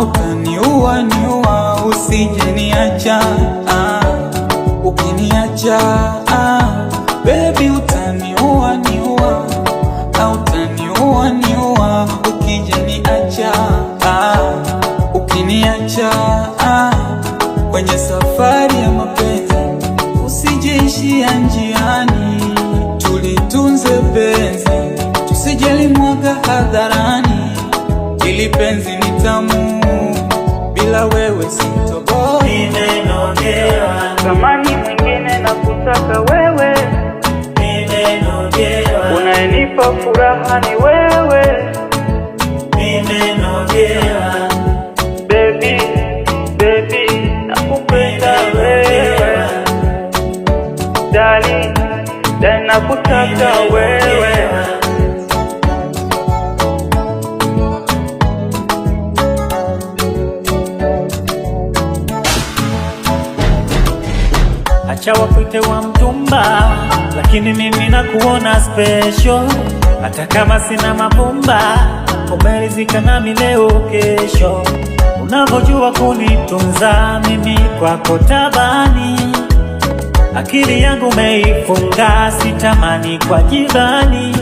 utaniua niua, usije niacha ukiniacha baby utaniua niua, utaniua niua, ukija niacha ukiniacha kwenye safari ya mapenzi usijeishia njiani, tulitunze penzi tusijelimwaga hadharani, ili penzi ni tamu bila wewe sitoboi. Nimenogewa, Zamani mwingine na kutaka wewe, nimenogewa, unayenipa furaha ni wewe, nimenogewa, baby baby nakupenda wewe, darling darling nakutaka wewe. acha wakuite wa mtumba, lakini mimi nakuona special. Hata kama sina mapumba, umeridhika nami leo kesho. Unavyojua kunitunza mimi kwako tabani, akili yangu umeifunga, sitamani kwa jirani.